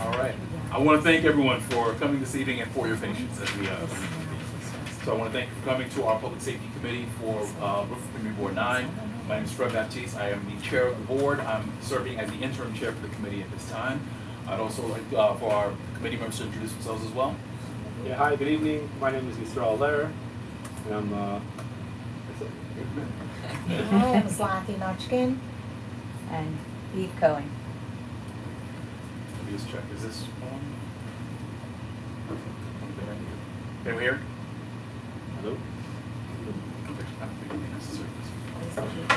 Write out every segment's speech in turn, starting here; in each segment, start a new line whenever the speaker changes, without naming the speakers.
All right. I want to thank everyone for coming this evening and for your patience as we so I want to thank you for coming to our Public Safety Committee for Brooklyn Community Board 9. My name is Fred Baptiste. I am the chair of the board. I'm serving as the interim chair for the committee at this time. I'd also like for our committee members to introduce themselves as well.
Yeah, hi, good evening. My name is Mr. Allaire, and I'm
Hi, I'm Zlathy Notchkin.
And Eve Cohen.
Let me just check. Is this on? Can we hear?
hello.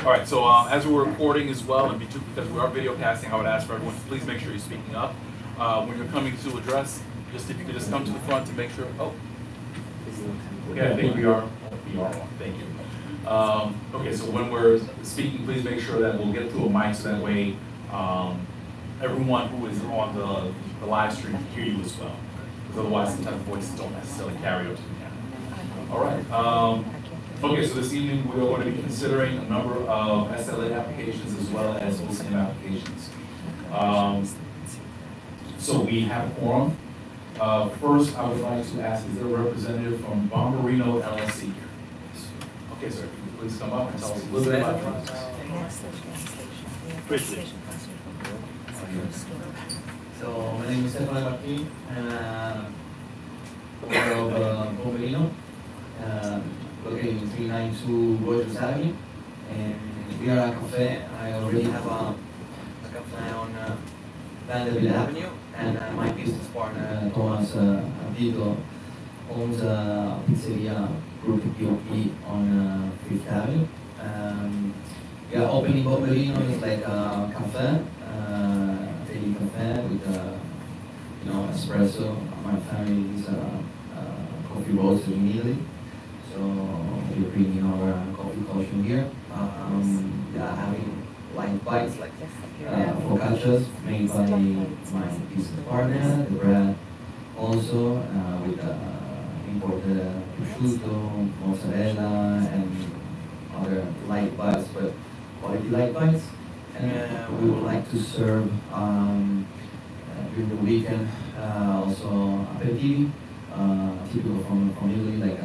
All right, so as we're recording as well, and because we are video casting, I would ask for everyone to please make sure you're speaking up. When you're coming to address, just if you could just come to the front to make sure. Oh, okay, I think we are on. Thank you. Okay, so when we're speaking, please make sure that we'll get through a mic so that way everyone who is on the live stream can hear you as well. Because otherwise, sometimes voices don't necessarily carry over to the camera. All right. Okay, so this evening we're going to be considering a number of SLA applications as well as OCM applications. So we have a quorum. First, I would like to ask, is there a representative from Bomberino LLC here? Okay, sir, please come up and tell us a little bit about your business.
Briefly.
So my name is Stefano Martin, and owner of Bomberino, located in 392 Rogers Avenue. And we are a cafe. I already have a cafe on Vanderbilt Avenue, and my business partner Thomas Vito owns a pizzeria Group POP on Fifth Avenue. We are opening Bomberino is like a cafe, daily cafe with espresso. My family is a coffee roaster in Italy, so we're bringing our coffee culture here. Yeah, having light bites like focaccias made by my business partner. The bread also with imported prosciutto, mozzarella, and other light bites, but quality light bites. And we would like to serve during the weekend also aperitivi, typical from Italy, like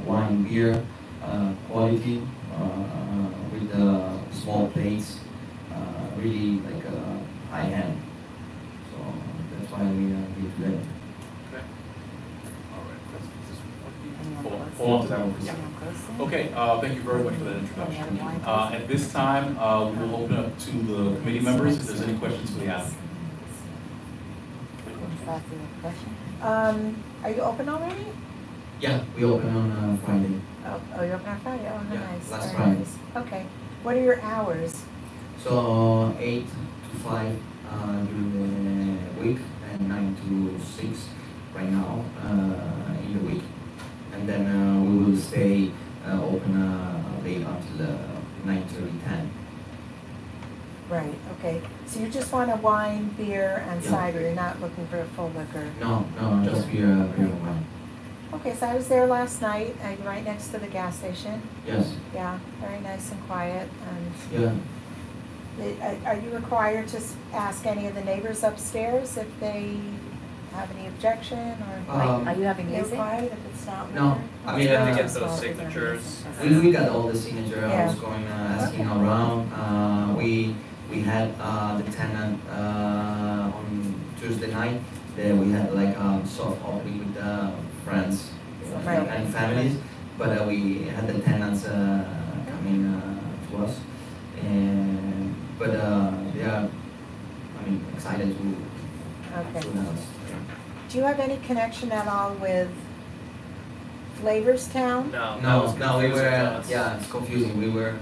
wine, beer, quality with small plates, really like high end. So that's why we are here today.
Okay. All right. Hold on to that one for a second. Okay, thank you very much for that introduction. At this time, we will open up to the committee members if there's any questions for the applicant.
Are you open already?
Yeah, we open on Friday.
Oh, you're open on Friday? Oh,
Yeah,
nice.
last
Very
Friday.
nice. Okay. What are your hours?
So 8 to 5 during the week, and 9 to 6 right now in the week. And then we will stay open late until 9:30, 10.
Right, okay. So you just want a wine, beer, and
Yeah.
cider? You're not looking for a full liquor?
No, just beer and wine.
Okay, so I was there last night, right next to the gas station.
Yes.
Yeah, very nice and quiet. And
Yeah.
are you required to ask any of the neighbors upstairs if they have any objection, or
Are you having
you're
music?
quiet if it's not?
No,
liquor?
I mean,
You have to
uh,
get those signatures.
We got all the signature. I
Yeah.
was going asking around. We had the tenant on Tuesday night. There we had like soft opening with friends
Right.
and families, but we had the tenants coming to us, and but they are, I mean, excited to
Okay.
us.
Do you have any connection at all with Flavorstown?
No, that
No,
was
no, we
confusing
were.
to us.
Yeah, it's confusing. We were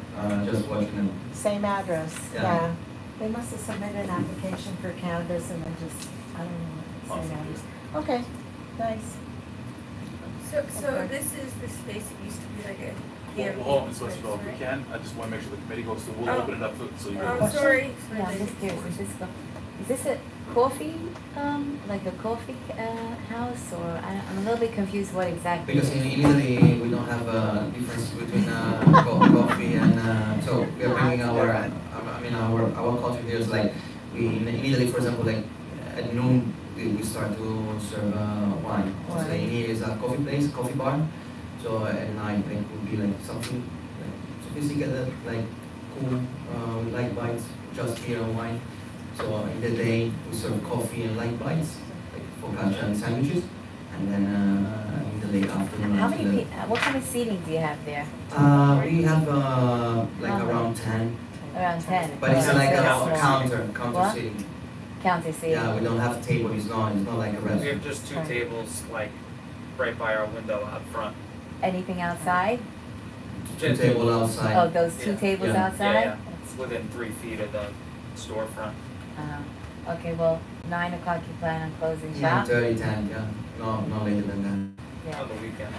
just watching them.
Same address,
Yeah.
yeah. They must have submitted an application for cannabis and then just, I don't know, same address. Okay, nice.
So this is the space that used to be like a candy.
Hold on, Ms. Westfall, if we can, I just want to make sure the committee goes through. We'll
Oh.
open it up so you
Oh,
guys.
sorry.
Yeah, I'm just curious, is this a coffee, like a coffee house, or I'm a little bit confused what exactly?
Because in Italy we don't have a difference between coffee and so we are bringing our culture here is like we in Italy, for example, like at noon we start to serve wine. So
Wine.
in here is a coffee place, coffee bar. So at night it would be like something like sophisticated, like cool, light bites, just beer and wine. So in the day we serve coffee and light bites, like focaccia and sandwiches, and then in the late afternoon.
How
until
many
the-
what kind of seating do you have there?
We have like around 10,
Around 10.
but it's
Oh,
like
so
a
small.
counter
What?
seating.
Counter seating.
Yeah, we don't have a table. It's not like a
We
restaurant.
have just two
Right.
tables, like, right by our window out front.
Anything outside?
Two table outside.
Oh, those two
Yeah.
tables
Yeah.
outside?
Yeah, it's within 3 feet of the storefront.
Okay, well, 9 o'clock you plan on closing shop?
9:30, 10, yeah. No later than
Yeah.
On the weekend.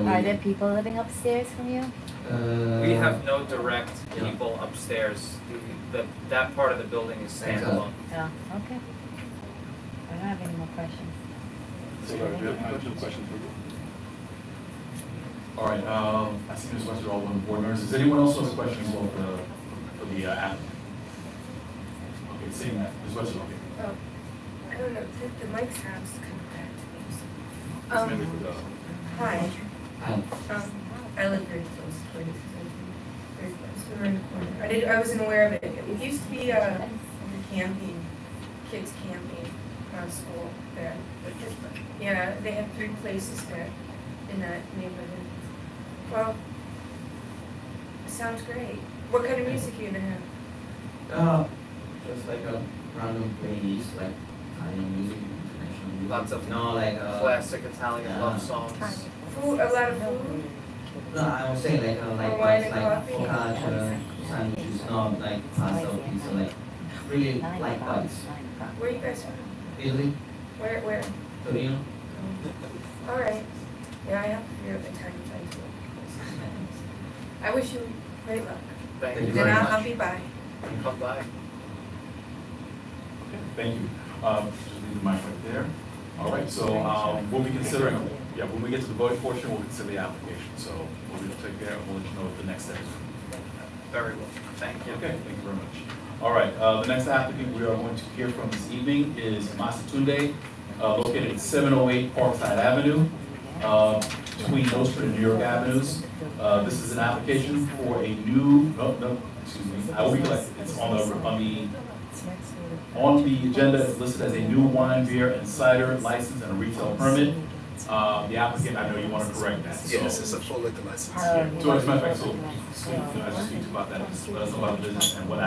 Are there people living upstairs from you?
that.
We have no direct
yeah.
people upstairs. That part of the building is standalone.
Oh, okay. I don't have any more questions.
So,
I have no question for you.
all right, I see Ms. Wester, all the board members. Does anyone else have questions for the app? Okay, seeing that, Ms. Wester, okay.
Oh, I don't know, the mic sounds kind of bad to me.
It's mainly for the.
Hi,
Hi.
I live very close to it, very close, we're in the corner. I wasn't aware of it. It used to be camping, kids camping, school there. Yeah, they have 3 places there in that neighborhood. Well, it sounds great. What kind of music are you gonna have?
Just like a random playlist, like Italian music, international music.
Lots of
no, like
Classic Italian
yeah.
love songs.
Food, a lot of food?
No, I was saying like
Wine
bites,
and
like
coffee?
focaccia, sandwiches, not like pasta or pizza, like really light bites.
Where are you guys from?
Italy,
Where?
Torino.
All right. Yeah, I have to figure out the time to try to. I wish you great luck.
Thank
Thank
you
you
And
very
I'll
much.
be by.
Come by.
Okay, thank you. Just leave the mic right there. All right, so we'll be considering, when we get to the voting portion, we'll consider the application. So we'll take care and we'll let you know what the next step is.
Very well. Thank you.
Okay, thank you very much. All right, the next applicant we are going to hear from this evening is Masatunde, located at 708 Parkside Avenue, between Nostrand and New York Avenues. This is an application for a new, excuse me, I will recollect, it's on the agenda, it's listed as a new wine, beer, and cider license and a retail permit. The applicant, I know you want to correct that. So-
Yes, it's a full liquor license.
Yeah, so as a matter of fact, I just speak about that, let us know about the business and what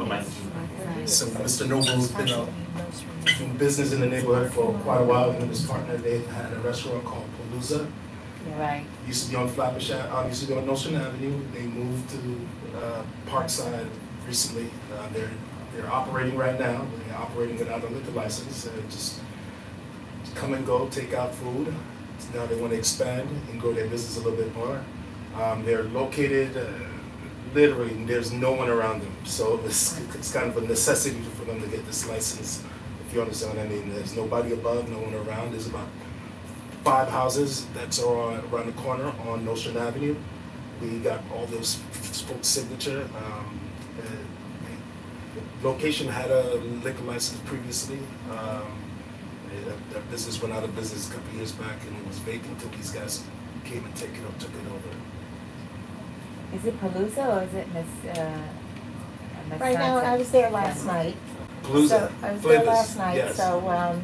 license you
So Mr. Noble's been doing business in the neighborhood for quite a while. Him and his partner, they've had a restaurant called Palooza.
Right.
Used to be on Flatbush, used to be on Nostrand Avenue. They moved to Parkside recently. They're operating right now. They're operating without a liquor license. Just come and go, take out food. Now they want to expand and grow their business a little bit more. They're located literally, there's no one around them. So it's kind of a necessity for them to get this license, if you understand what I mean. There's nobody above, no one around. There's about 5 houses that's around the corner on Nostrand Avenue. We got all those folks' signature. The location had a liquor license previously. That business went out of business a couple years back and it was vacant until these guys came and took it over.
Is it Palooza or is it Miss
Right now, I was there last night.
Palooza,
So I was there
Flavors,
last night,
yes.
so,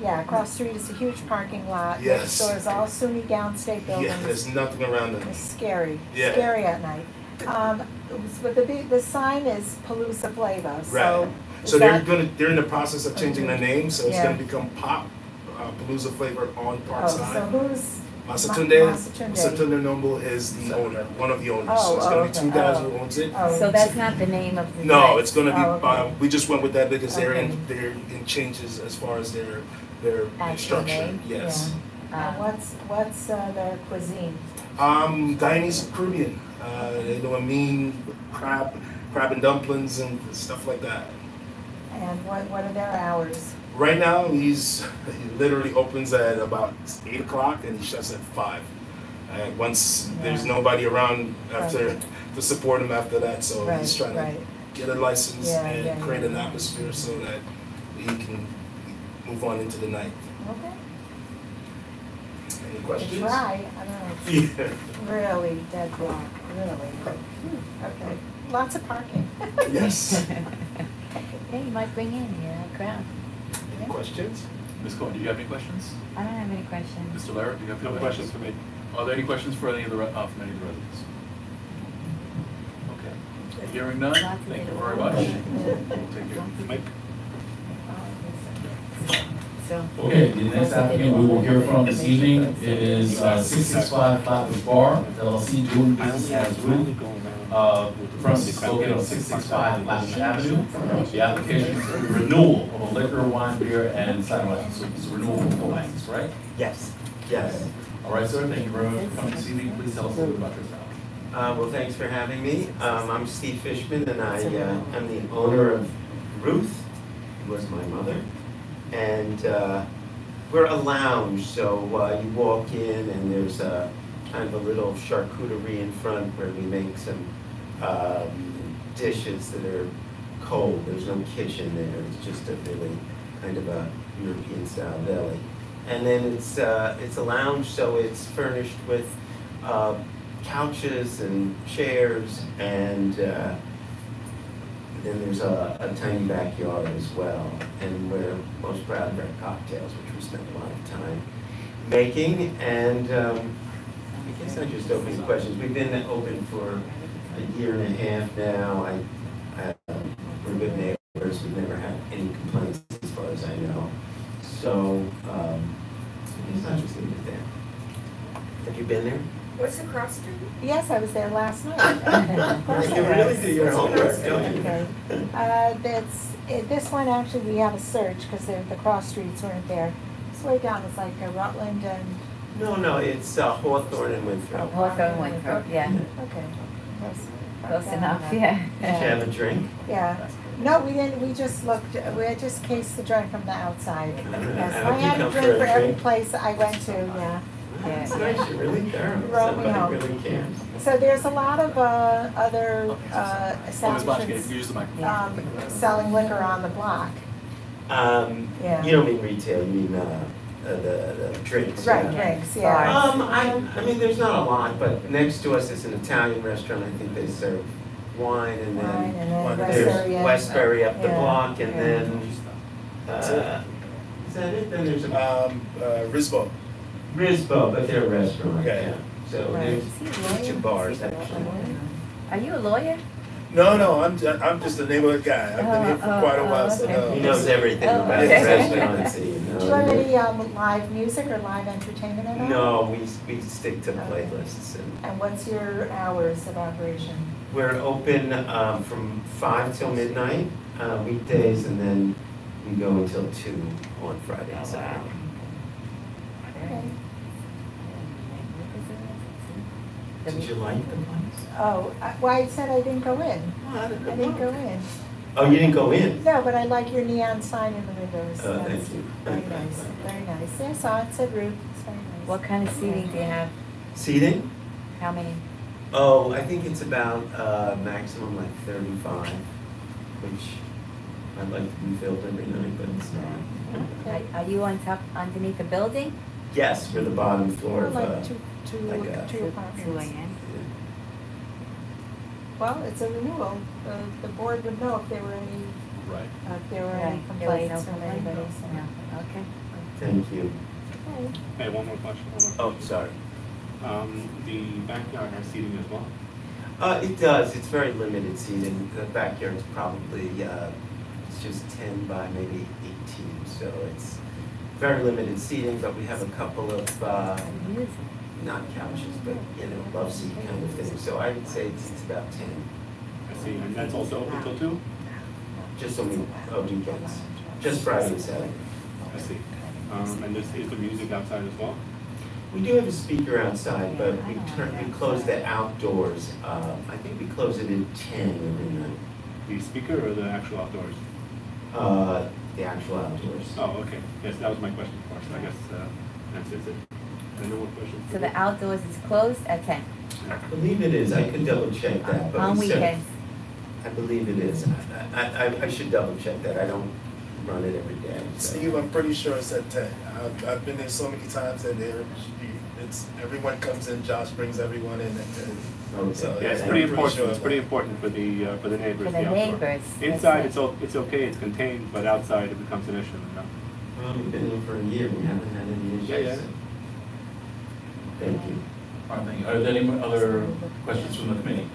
yeah, across the street is a huge parking lot.
Yes.
Next door is all SUNY downstate
Yeah,
buildings.
there's nothing around them.
It's scary,
Yeah.
scary at night. But the sign is Palooza Flavor, so.
Right.
is
So
that-
they're in the process of changing the name, so it's
Yeah.
gonna become Pop Palooza Flavor on
Oh,
Parkside.
so who's?
Masatunde
Masatunde.
Masatunde Noble is the owner, one of the owners.
Oh,
So it's gonna be
okay.
2 guys
Oh.
who owns it.
Oh.
So that's not the name of the
No,
place?
it's gonna be,
Oh, okay.
we just went with that because they're
Okay.
in changes as far as their
Actual
structure,
name?
yes.
What's their cuisine?
Guyanese Caribbean, they do a mean crab and dumplings and stuff like that.
And what are their hours?
Right now, he literally opens at about 8 o'clock and he shuts at 5. Once there's nobody around after to support him after that, so he's trying to get a license and create an atmosphere so that he can, move on into the night.
Okay.
Any
It's
questions?
dry, I don't know, it's
Yeah.
really dead block, really. Okay, lots of parking.
Yes.
Yeah, you might bring in, a crowd.
Any questions?
Ms. Cohen, do you have any questions?
I don't have any questions.
Mr. Lara, do you have any
No questions for me.
Are there any questions for any of the, from any of the residents? Okay. Hearing none, thank you very much. Take care.
Mike?
So.
Okay, the next applicant we will hear from this evening is 665 Flatbush Bar LLC doing business as Root. Premises located on 665 Flatbush Avenue. The application is a renewal of a liquor, wine, beer, and cider license. So it's a renewal of the license, right?
Yes, yes.
All right, sir, thank you very much for coming this evening. Please tell us a little bit about yourself.
Well, thanks for having me. I'm Steve Fishman, and I am the owner of Ruth, who was my mother. And we're a lounge, so you walk in and there's a kind of a little charcuterie in front where we make some dishes that are cold. There's no kitchen there. It's just a really kind of a European style deli. And then it's a lounge, so it's furnished with couches and chairs, and then there's a tiny backyard as well. And we're most proud of our cocktails, which we spend a lot of time making. And I guess I just open the questions. We've been open for a year and a half now. We're good neighbors. We've never had any complaints as far as I know. So I guess I'll just leave it there. Have you been there?
What's the cross street?
Yes, I was there last night. Of course
You
I
really
was.
do your homework, don't you?
Okay. This one actually, we have a search because the cross streets weren't there. It's way down, it's like Rutland and,
No, it's Hawthorne and Winthrop.
Hawthorne, Winthrop, yeah.
okay.
Close enough,
Did you
yeah.
have a drink?
Yeah. No, we didn't, we just looked, we had just cased the joint from the outside. Yes,
I hope
I
you
had a
come
drink
for a
for every
drink.
place I went to, yeah.
That's nice, you're really thorough.
Roll me
Somebody
home.
really cares.
So there's a lot of other
Oh, Ms. Botchke,
establishments
you use the microphone.
selling liquor on the block. Yeah.
You don't mean retail, you mean the drinks.
Right,
yeah.
drinks, yeah.
I mean, there's not a lot, but next to us is an Italian restaurant. I think they serve wine, and
Wine,
then
and then
there's
Westbury.
Westbury up the
Yeah.
block, and
Yeah.
then is that it? Then there's a
Risbon.
Risbo, but they're a restaurant.
Okay.
Yeah. So
Right.
there's two bars actually.
Are you a lawyer?
No, I'm just a neighborhood guy. I've been here for quite a while, so
okay.
no.
He knows everything
Oh,
about
okay.
restaurants. You
Do you
know.
have any live music or live entertainment at all?
No, we stick to playlists, and
And what's your hours of operation?
we're open from 5 till midnight weekdays, and then we go until 2 on Friday and Saturday.
Okay.
Did you like the place?
Oh, well, I said I didn't go in.
I
I didn't go in.
Oh, you didn't go in?
No, but I like your neon sign in the windows.
Oh,
That's
thank you.
Very nice, very nice. Yeah, I saw it, said Ruth, it's very nice.
What kind of seating do you have?
Seating?
How many?
Oh, I think it's about maximum like 35, which I'd like to be filled every night, but it's not.
Are you on top, underneath the building?
Yes, we're the bottom floor of
Like two
like a-
Two
apartments.
AM?
Well, it's a renewal. The board would know if there were any,
Right.
if there were any
Right, there was no
complaints from
complaint?
anybody, so.
No, okay.
Thank you.
Okay.
Hey, one more question.
Oh, sorry.
The backyard has seating as well?
It does. It's very limited seating. The backyard's probably, it's just 10 by maybe 18, so it's very limited seating, but we have a couple of,
Music.
not couches, but, love seat kind of thing. So I would say it's about 10,
I see, and that's also open till 2?
just on weekends, just Friday and Saturday.
I see. And is the music outside as well?
We do have a speaker outside, but we close the outdoors. I think we close it at 10 every night.
The speaker or the actual outdoors?
The actual outdoors.
Oh, okay. Yes, that was my question before, so I guess answers it. No more questions?
So the outdoors is closed at 10?
I believe it is. I could double check that, but
On
we said-
weekends?
I believe it is. I should double check that. I don't run it every day. So.
Steve, I'm pretty sure it's at 10. I've been there so many times that it's everyone comes in. Josh brings everyone in at 10.
Okay.
So,
Yeah, it's
I'm
pretty
pretty
important,
sure
it's pretty important for the neighbors.
For the
outdoor.
neighbors.
Inside,
that's
it's okay, it's contained, but outside it becomes an issue, you know?
Well, we've been in for a year, we haven't had any issues.
Yeah.
Thank you.
All right, thank you. Are there any other questions from the committee?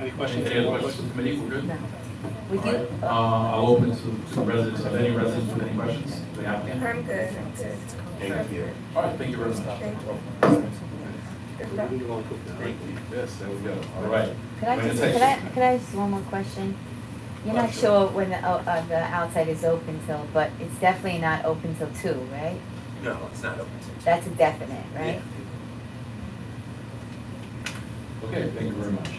Any questions?
Any other questions from the committee? We're good?
No.
All
Would
right.
you,
I'll open to residents. Are there any residents with any questions? The applicant?
I'm good, I'm good.
Thank you.
All right, thank you very much.
Thank
Thank you. Yes, there we go. All right.
could I just, could I ask one more question? You're not sure when the outside is open till, but it's definitely not open till 2, right?
No, it's not open.
That's a definite, right?
Okay, thank you very much.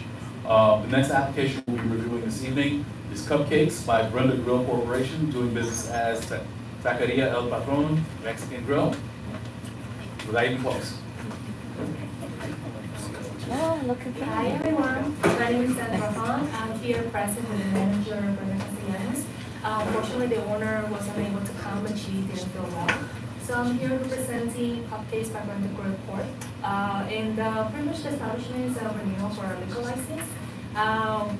The next application we'll be reviewing this evening is Cupcakes by Brenda Grill Corporation, doing business as Taqueria El Patron Mexican Grill. Without even close.
Oh, look at that.
Hi everyone, my name is Sandra Han. I'm here present with the manager, Brenda Castellanos. Unfortunately, the owner was unable to come and she didn't feel well. So I'm here representing Cupcakes by Brenda Grill Corp. And pretty much the establishment is a renewal for our liquor license.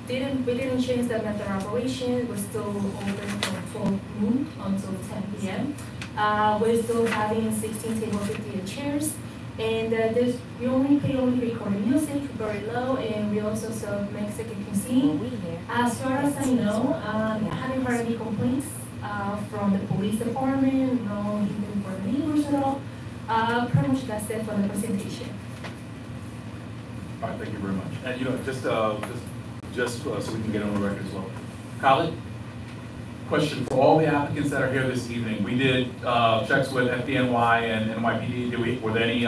We didn't change the method of operation. We're still open from 12 noon until 10 p.m. We're still having 16 tables, 58 chairs. And we only play recorded music, very low, and we also serve Mexican cuisine. As far as I know, I haven't heard any complaints from the police department, no even for the neighbors at all. Pretty much that's it for the presentation.
All right, thank you very much. And you know, just so we can get on the record as well. Khalid, question for all the applicants that are here this evening. We did checks with FDNY and NYPD. Were there any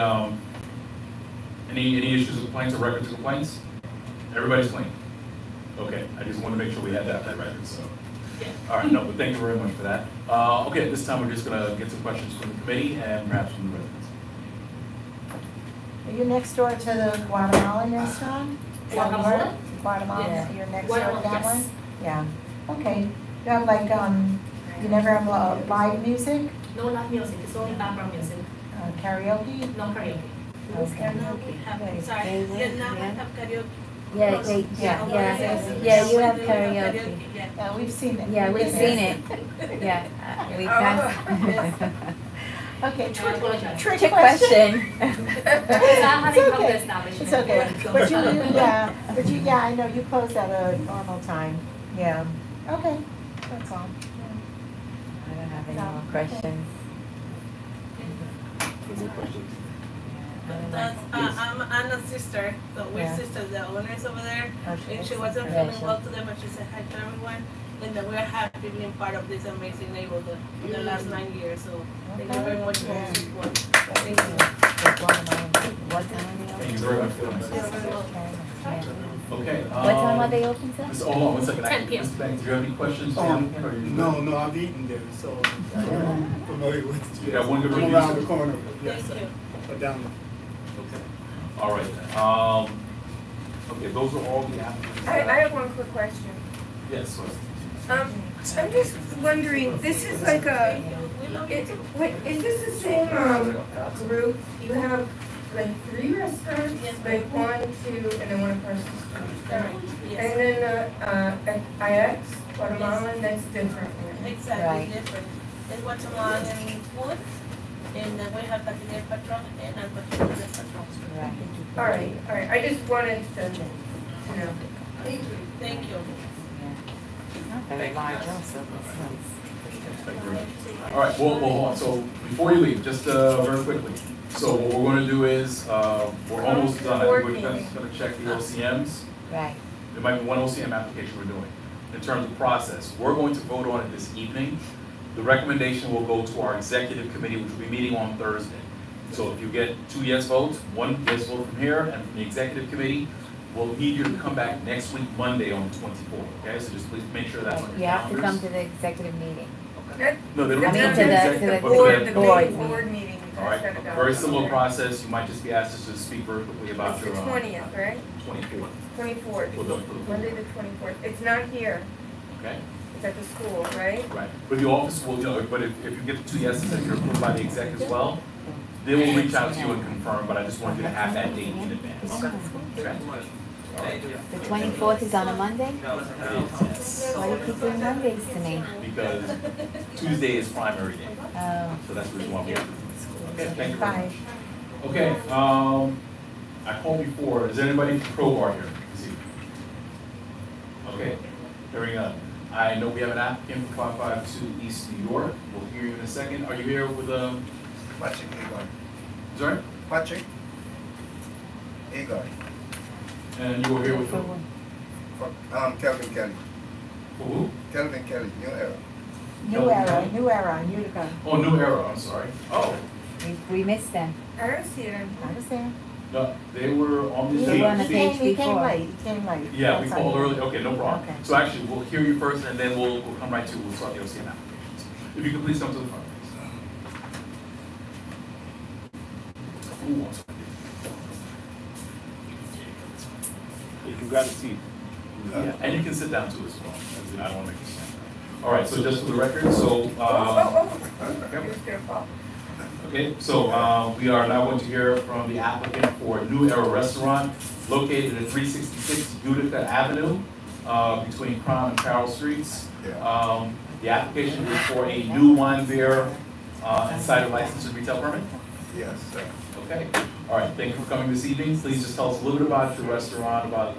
issues with complaints or records of complaints? Everybody's clean. Okay, I just want to make sure we had that record. So, all right, no, but thank you very much for that. Okay, at this time we're just going to get some questions from the committee and perhaps from the residents.
Are you next door to the Guatemalan restaurant?
Guatemala?
Guatemala,
Yeah.
you're next door to
Guatemala,
that
yes.
one? Yeah, okay. You have like, you never have live music,
No live music, it's only background music,
karaoke?
no karaoke.
Okay.
Sorry.
Vietnam have karaoke.
Yeah, you have karaoke.
Yeah, we've seen it.
Yeah, we've seen it. Yeah, we've got.
Okay,
apologize.
trick question.
I haven't
It's
come to
okay.
establishment.
It's okay, but you, I know you closed at a normal time, yeah, okay, that's all.
I don't have any more questions.
I'm Anna's sister, so we're
Yeah.
sisters, the owners over there.
Okay.
And she wasn't
Yeah,
feeling well today, but she said hi to everyone. And that we're happy being part of this amazing neighborhood for the last 9 years. So thank you very much for your support. Thank you.
What time are they
Thank you
open?
very much for that.
Yeah.
Okay.
What time are they open till?
Hold on one second.
10 p.m.
Mr. Banks, do you have any questions? for the applicant, or you-
No, I've eaten there, so I'm familiar with it.
You got one good
I'm
review?
around the corner, yes,
Thank you.
but down
Okay. All right. Okay, those are all the applicants.
I have one quick question.
Yes.
I'm just wondering, this is like is this the same, group? You have like 3 restaurants, like 1, 2, and then one across the street?
Yes.
And then, IX, Guatemalan, that's different. right?
Exactly,
Right.
different. There's Guatemalan food, and then we have Taqueria El Patron and Al Patron del Patron.
Right.
All right, I just wanted to know. Thank you.
Thank you.
Not very large also.
Thank you very much. All right, well, hold on. So before you leave, just very quickly. So what we're going to do is, we're almost done. I think we're just going to check the OCMs.
Right.
There might be one OCM application we're doing. In terms of process, we're going to vote on it this evening. The recommendation will go to our executive committee, which will be meeting on Thursday. So if you get 2 yes votes, 1 yes vote from here, and from the executive committee, we'll need you to come back next week, Monday on the 24th, okay? So just please make sure that's on your
You have to come
calendars.
to the executive meeting.
No, they don't
I mean,
have
to
to
the-
executive,
to the
but
Board,
for
the
the-
main board meeting. you
All right,
guys gotta go.
very similar process. You might just be asked to speak very quickly about
It's the
your
20th, right?
24th,
24th,
We'll do it for the-
Monday the 24th. It's not here.
okay?
It's at the school, right?
Right, but the office will, but if you get the two yeses and you're approved by the exec as well, they will reach out to you and confirm, but I just wanted you to have that date in advance. Okay?
The 24th is on a Monday? Why do you keep doing Mondays to me?
Because Tuesday is primary day,
Oh.
so that's what we want to do. Okay, thank you very
Bye.
much. Okay, I called before, is there anybody from Crowbar here this evening? Okay, hearing none. I know we have an applicant for 552 East New York, we'll hear you in a second. Are you here with,
Patrick Egon.
sorry?
Patrick Egon.
And you were here with who?
Kelvin Kelly.
For who?
Kelvin Kelly, New Era.
New era in Utica.
Oh, New Era, I'm sorry. Oh,
We missed them.
I was here.
I was there.
no, they were on the
They were on the
He
page
came
before.
late, he came late.
Yeah, we
That's
called
all.
early, okay, no problem.
Okay.
So actually, we'll hear you first and then we'll come right to, we'll start the OCN applications. If you could please come to the front, please. Who wants to?
You can grab a seat.
Yeah, and you can sit down too as well. I don't want to make you stand. All right, so just for the record, so, okay, so we are now going to hear from the applicant for New Era Restaurant located at 366 Utica Avenue, between Crown and Carroll Streets. The application is for a new wine, beer, and cider license and retail permit?
Yes, sir.
Okay, all right, thank you for coming this evening. Please just tell us a little bit about your restaurant, about,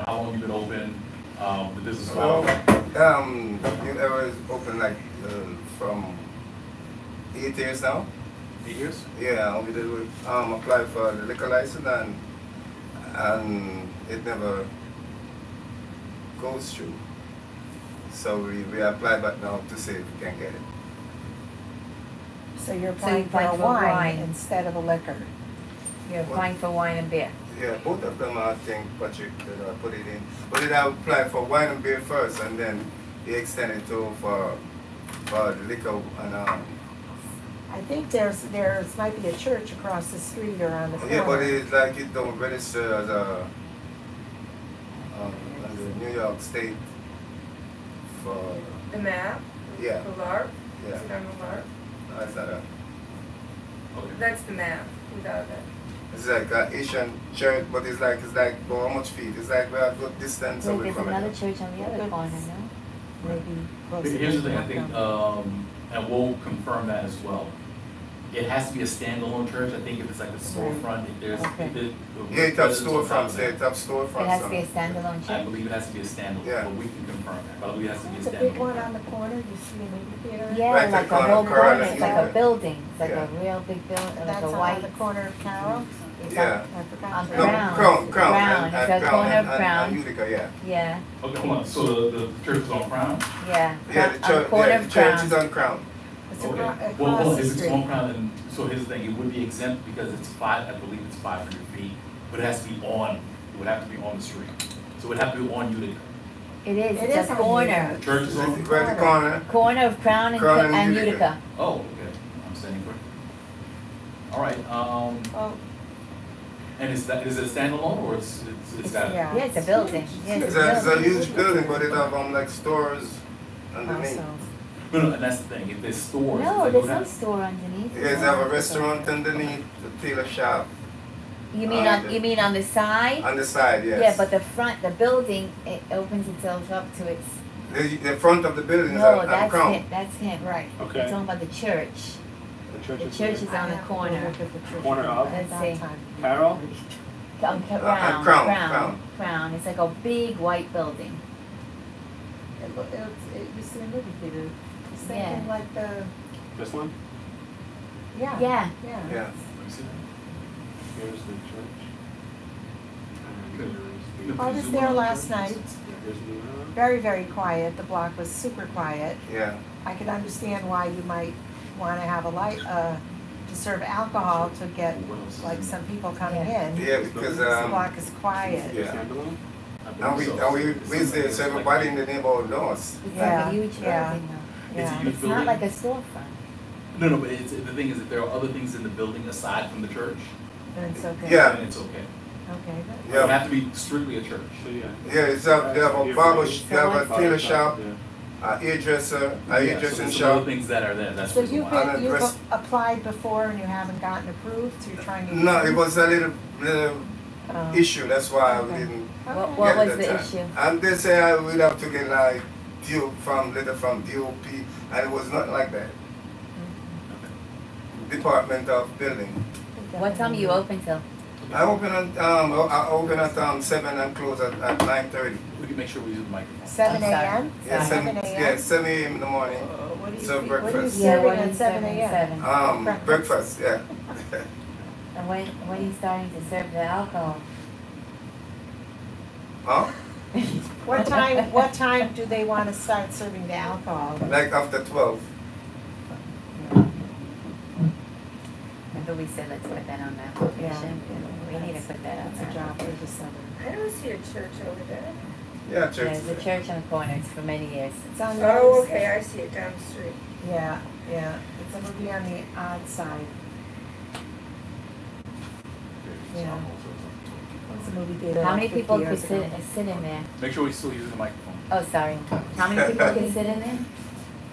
how long you've been open, the business model.
New Era is open like from 8 years now.
8 years?
Yeah, we did apply for the liquor license and it never goes through. So we applied back now to see if we can get it.
So you're
So
applying
you
for a
applied for
wine
wine.
instead of a liquor.
You're applying for wine and beer.
Yeah, both of them I think Patrick put it in. But then I applied for wine and beer first and then he extended to for the liquor and
I think there's might be a church across the street or on the corner.
yeah, but it's like it don't register as a New York State for
The map?
Yeah.
The LARP?
Yeah.
Is it on the LARP?
Is that
That's the map without it.
it's like an Asian church, but it's like how much feet? It's like we're a good distance
Wait,
away
there's
from
another
it.
church on the other corner, no?
Maybe closer.
Here's the thing, I think, and we'll confirm that as well. It has to be a standalone church. I think if it's like a storefront, if there's,
Okay.
if it.
Yeah, it have storefronts. Yeah, it have storefronts.
It has to be a standalone
I
church?
believe it has to be a standalone,
Yeah.
but we can confirm that, but I believe it has to be a
It's a big one
standalone.
on the corner, you see a movie theater?
Yeah,
Right,
like
the
a
corner,
whole
corner,
corner, it's like
yeah.
a building, it's like a
Yeah.
real big building, like
That's
a
on
white.
the corner of Carroll? Is
Yeah.
that- I forgot.
On
the
No,
name.
Crown.
Crown.
Crown.
And
It's a
Crown
corner of
and
Crown.
Utica, yeah.
Yeah,
Okay, hold on, so the church is on Crown?
yeah.
Yeah,
On
the church,
corner
yeah,
of
the church
Crown.
is on Crown.
It's
Okay,
across
well,
the
if it's
street.
on Crown, then, so here's the thing, it would be exempt because it's I believe it's 500 feet, but it has to be it would have to be on the street. So it would have to be on Utica.
It is,
It
it's
is
a
on
corner,
Utica.
The church is on?
Right at the corner.
corner of Crown
Crown
and
and
Utica.
Utica.
Oh, okay, I'm standing corrected. All right,
Oh,
and is it a standalone or it's got?
yeah.
Yeah, it's a building, yeah,
It's
it's a
a
building.
huge building, but it have like stores underneath.
Also.
No, and that's the thing, if there's stores. it's
No,
like,
there's
what
no
hap-
store underneath.
Yeah, they have a restaurant underneath, the tailor shop
You mean on the side?
on the side, yes.
Yeah, but the front, the building, it opens itself up to its,
The front of the building is
no,
on
that's
Crown.
him, that's him.
Right.
We're
Okay.
talking about the church.
The church
The
is
church is
I
on the
have to go
corner.
look at the church
Corner of?
at that
Let's see.
time.
Carroll?
Crown,
Crown.
Crown. It's like a big white building.
It used to be a movie theater. It's
Yeah.
thinking like the,
This one?
yeah.
Yeah.
Yeah.
Yeah.
Let me see that.
Here's the church.
Good.
I was there last night,
Here's the,
very, very quiet. The block was super quiet.
Yeah.
I could understand why you might want to have a light, to serve alcohol to get like some people coming in.
Yeah, because
This block is quiet.
yeah.
standalone?
And we there, so everybody in the neighborhood knows.
It's
Yeah,
like a huge
yeah.
building though.
It's a
Yeah.
huge
It's
building.
not like a storefront.
No, but it's, the thing is that there are other things in the building aside from the church,
Then it's okay.
Yeah.
and it's okay.
Okay, good.
It
Yeah.
would have to be strictly a church.
So, yeah.
Yeah, it's up, they have a barber, they have a tailor shop,
Yeah.
hairdresser,
Yeah, so
hairdressing
some of
shop.
the things that are there, that's
So
the reason
you've
why.
been, you've applied before and you haven't gotten approved, so you're trying to.
No, it was a little
Oh.
issue, that's why we
Okay.
didn't
Okay.
What
get
was
it
the
that time.
issue?
And they say I would have to get like letter from DOP, and it was not like that. Department of Building.
What time are you open till?
I open at 7 and close at 9:30.
We can make sure we use the microphone.
7
I'm sorry.
a.m.?
Yeah,
7 a.m.?
7 a.m. in the morning.
What do you
So
see-
breakfast.
What are you
Yeah,
serving
what
at
is
7
7
a.m.?
Breakfast, yeah.
And when are you starting to serve the alcohol?
Huh?
What time do they want to start serving the alcohol?
Like after 12.
Remember we said let's put that on the application? We need to put that on
That's a
there.
job for the summer.
I don't see a church over there.
Yeah, church.
There's a church on the corner, it's for many years.
It's on the
Oh,
other
okay,
side.
I see it down the street.
Yeah, yeah, it's gonna be on the odd side. Yeah. It's a movie theater.
How
like
many
50
people could
years ago.
sit in there?
Make sure we still use the microphone.
Oh, sorry. How many people can sit in there?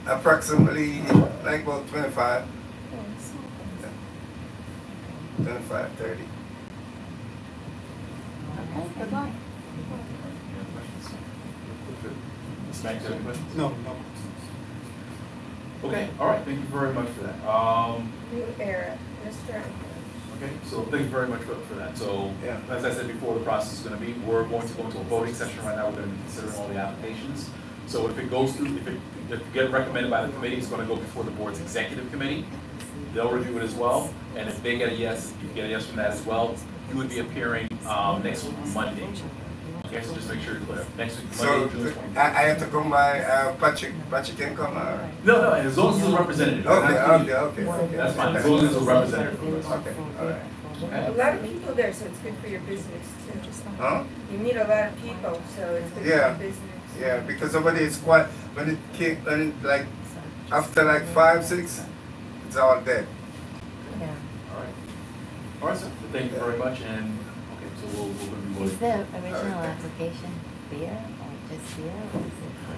Approximately like about 25. 25, 30.
Okay, good luck.
Ms. Banks, any questions?
No.
Okay, all right, thank you very much for that.
New era, restaurant.
Okay, so thank you very much for that. So,
Yeah.
as I said before, the process is gonna be, we're going to go into a voting session right now, we're gonna be considering all the applications. So if it goes through, if you get recommended by the committee, it's gonna go before the board's executive committee. They'll review it as well, and if they get a yes, if you get a yes from that as well, you would be appearing, next week, Monday. Okay, so just make sure you're clear. Next week,
So
Monday, June 20th.
I have to come by Patrick can come.
No, as long as it's a representative.
Okay.
That's fine, as long as it's a representative from us.
Okay, all right.
A lot of people there, so it's good for your business too.
Huh?
You meet a lot of people, so it's good for
Yeah.
your business.
Yeah, because over there it's quite, when it like, after like 5, 6, it's all dead.
Yeah.
All right, sir. Thank you very much, and, okay, so we'll be
Is
voting.
the original application beer or just beer or is it?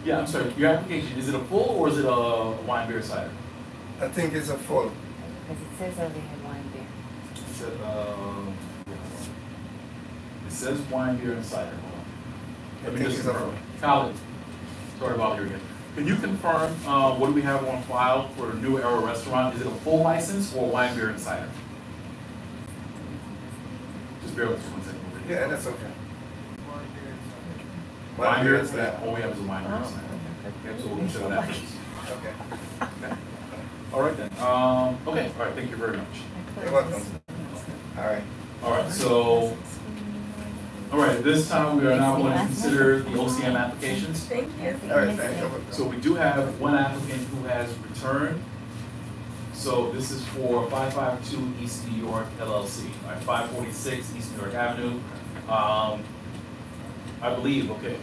Yeah, I'm sorry, your application, is it a full or is it a wine beer cider?
I think it's a full.
Because it says over here wine beer.
It says wine beer and cider. Let me
think
just
it's a
confirm.
full.
Colin, sorry about you again. Can you confirm, what do we have on file for New Era Restaurant? Is it a full license or wine beer and cider? Just bear with us 1 second.
Yeah, that's okay.
Wine beer and
is that.
cider, all we have is a wine beer and cider. Okay, so we'll consider that first.
Okay.
Okay. All right then, okay, all right, thank you very much.
You're welcome. All right.
All right, so, all right, at this time, we are now going to consider the OCM applications.
Thank you.
All right, thank you.
So we do have one applicant who has returned. So this is for 552 East New York LLC, all right, 546 East New York Avenue. I believe, okay,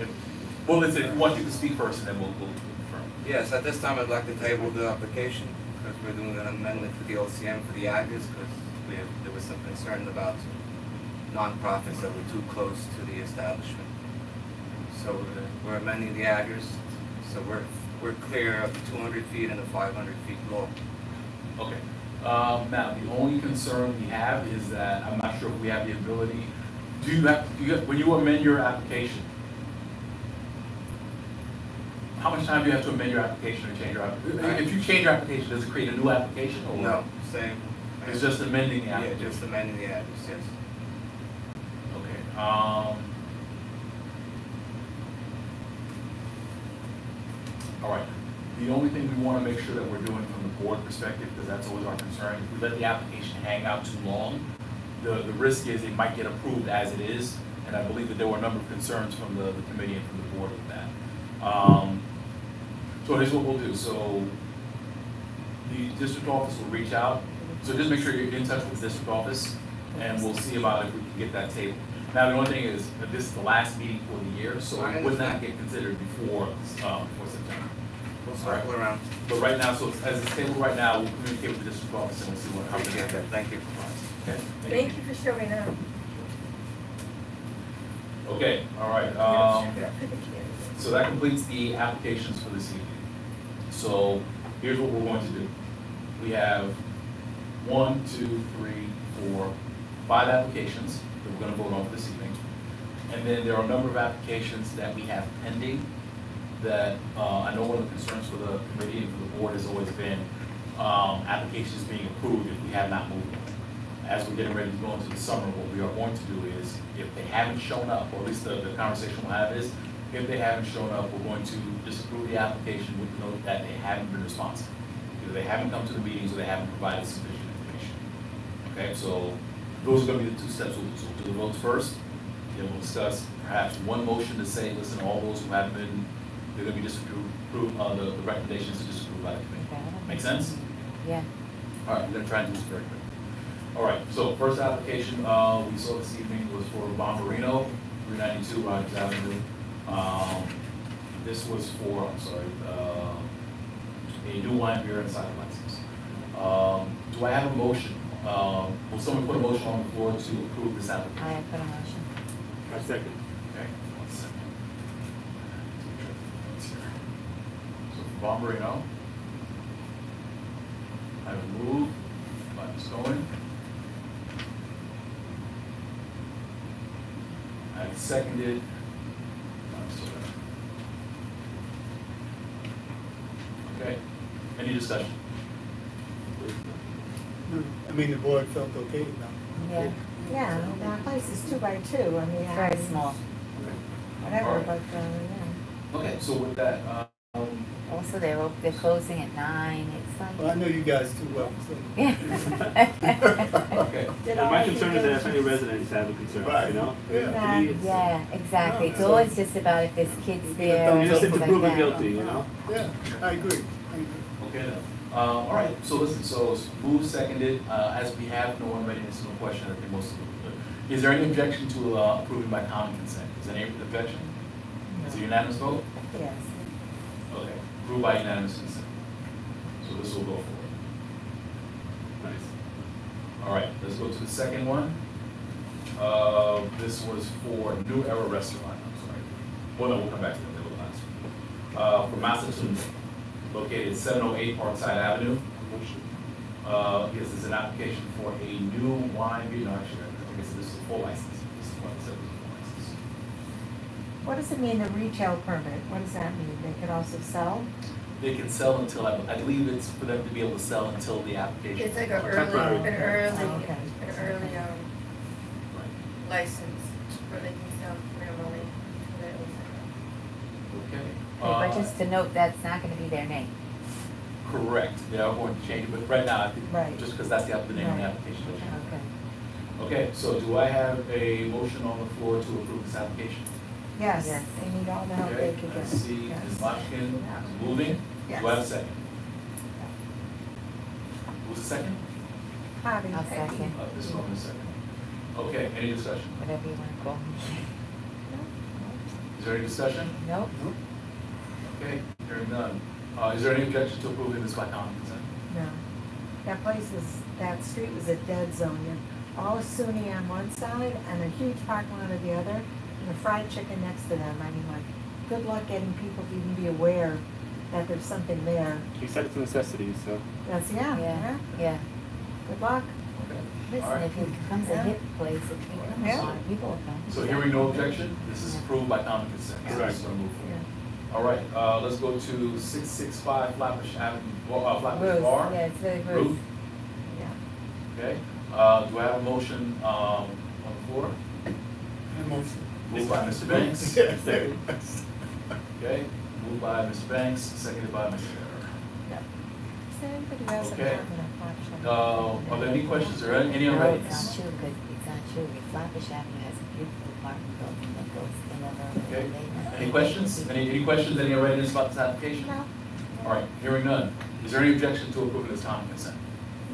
well, listen, if you want, you can speak first and then we'll confirm.
Yes, at this time, I'd like to table the application because we're doing an amendment to the OCM for the address because there was some concern about nonprofits that were too close to the establishment. So we're amending the address, so we're clear of the 200 feet and the 500 feet law.
Okay. Now, the only concern we have is that I'm not sure if we have the ability, when you amend your application, how much time do you have to amend your application or change your application? If you change your application, does it create a new application or?
No, same.
It's just amending the application?
Yeah, just amending the address, yes.
Okay, all right. The only thing we want to make sure that we're doing from the board perspective, because that's always our concern, if we let the application hang out too long, the risk is it might get approved as it is, and I believe that there were a number of concerns from the committee and from the board with that. So here's what we'll do. So the district office will reach out. So just make sure you're in touch with the district office, and we'll see about if we can get that table. Now, the only thing is that this is the last meeting for the year, so it would not get considered before September.
We'll circle around.
But right now, so as it's tabled right now, we'll communicate with the district office and we'll see what happens.
Appreciate that. Thank you.
Okay.
Thank you for showing up.
Okay, all right. So that completes the applications for this evening. So here's what we're going to do. We have 1, 2, 3, 4, 5 applications that we're going to vote on for this evening. And then there are a number of applications that we have pending that I know one of the concerns for the committee and for the board has always been applications being approved if we have not moved them. As we're getting ready to go into the summer, what we are going to do is, if they haven't shown up, or at least the conversation we'll have is, if they haven't shown up, we're going to disapprove the application with the note that they haven't been responsive. Either they haven't come to the meetings or they haven't provided sufficient information. Okay, so those are going to be the 2 steps we'll do. So we'll do the votes first, then we'll discuss perhaps one motion to say, listen, all those who haven't been, they're going to be disapproved, the recommendations to disapprove by the committee. Make sense?
Yeah.
All right, we're going to try and do this very quick. All right, so first application we saw this evening was for Bomberino, 392 Rogers Avenue. This was for, a new wine, beer, and cider license. Do I have a motion? Will someone put a motion on the floor to approve this application?
I put a motion.
I second.
Okay, 1 second. So for Bomberino, I will move by Ms. Cohen. I seconded by Mr. Soto. Okay, any discussion?
I mean, the board felt okay about it.
Yeah.
Yeah, that place is 2 by 2, I mean.
It's very small.
Whatever,
Alright.
but, yeah.
Okay, so with that,
Also, they're closing at 9. It's like.
Well, I know you guys too well, so.
okay.
Well, my concern is that if any residents have a concern, you know?
Yeah.
To me, it's-
Yeah, exactly. It's
So-
always just about if there's kids there. or
You just have to
things
prove
like
it
that.
guilty, you know?
Yeah, I agree.
Okay, then. All right, so listen, so it's moved, seconded, as we have no one ready to answer no question, I think most of them are good. Is there any objection to approving by common consent? Is there any objection? Is it unanimous vote?
Yes.
Okay, approved by unanimous consent. So this will go forward.
Nice.
All right, let's go to the second one. This was for New Era Restaurant, I'm sorry. Well, no, we'll come back to that, they were the last one. For Massatoon, located 708 Parkside Avenue. Yes, this is an application for a new wine, beer, no, actually, I guess this is a full license. This is what it said was a full license.
What does it mean, a retail permit? What does that mean? They could also sell?
They can sell until, I believe it's for them to be able to sell until the application.
It's like an
Temporary.
early license where they can sell minimally.
Okay.
But just to note, that's not gonna be their name.
Correct, they are going to change it, but right now, I think,
Right.
just because that's the name of the
Right.
application. they'll change it.
Okay.
Okay, so do I have a motion on the floor to approve this application?
Yes,
Yes.
they need all the help they
Okay,
could
I
get.
see
Yes.
Ms. Lotchkin moving.
Yes.
Do I have a second? Who's the second?
Javi.
I'll second.
This one is second. Okay, any discussion?
Whatever you wanna call me.
Is there any discussion?
Nope.
Okay, hearing none. Is there any objection to approving this by common consent?
No. That place was, that street was a dead zone. You had all of SUNY on one side and a huge parking lot on the other, and a fried chicken next to them. I mean, like, good luck getting people to even be aware that there's something there.
He said it's a necessity, so.
That's,
Yeah, yeah.
Good luck.
Okay.
Listen,
Alright.
if it becomes a hip place, it becomes a lot of people will come.
So hearing no objection, this is approved by common consent. So
Correct.
this is gonna move forward. All right, let's go to 665 Flatbush Avenue, Flatbush
Ruth,
Bar.
yeah, it's very
Ruth,
Ruth.
Yeah.
okay. Do I have a motion on the floor?
Motion.
Moved by Mr. Banks.
Second.
Okay, moved by Mr. Banks, seconded by Mr. Barrera.
Does anybody else have
Okay.
an option?
Are there any questions or any
No,
other?
it's not true, because it's not true. Flatbush Avenue has a beautiful apartment building that goes another.
Okay. Any questions? Any questions, any readiness about this application?
No.
All right, hearing none. Is there any objection to approving this common consent?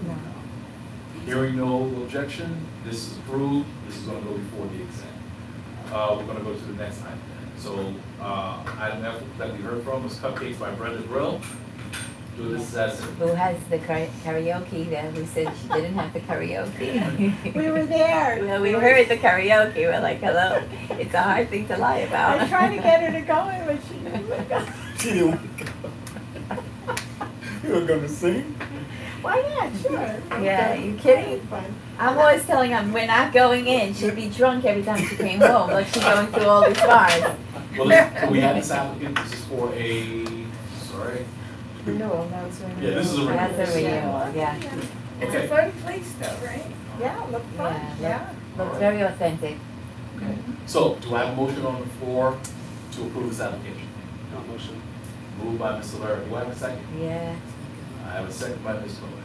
No.
Hearing no objection, this is approved. This is going to go before the exam. We're going to go to the next item. So item F that we heard from was Cupcakes by Brenda Grill. Do this as
Who has the karaoke there, who said she didn't have the karaoke.
We were there.
Well, we heard the karaoke, we're like, hello, it's a hard thing to lie about.
I tried to get her to go in, but she didn't go.
She didn't want to go. You were gonna sing?
Why not? Sure.
Yeah, you kidding? I'm always telling them, we're not going in. She'd be drunk every time she came home, like she's going through all these bars.
Well, so we have this applicant, this is for a, sorry.
Renewal, that was renewal.
Yeah, this is a renewal.
That's a renewal, yeah.
It's
Okay.
a fun place though, right?
Yeah, look fun, yeah.
Looks very authentic.
Okay. So, do I have a motion on the floor to approve this application?
No motion.
Moved by Mr. Lara, do I have a second?
Yeah.
I have a second by Ms. Cohen.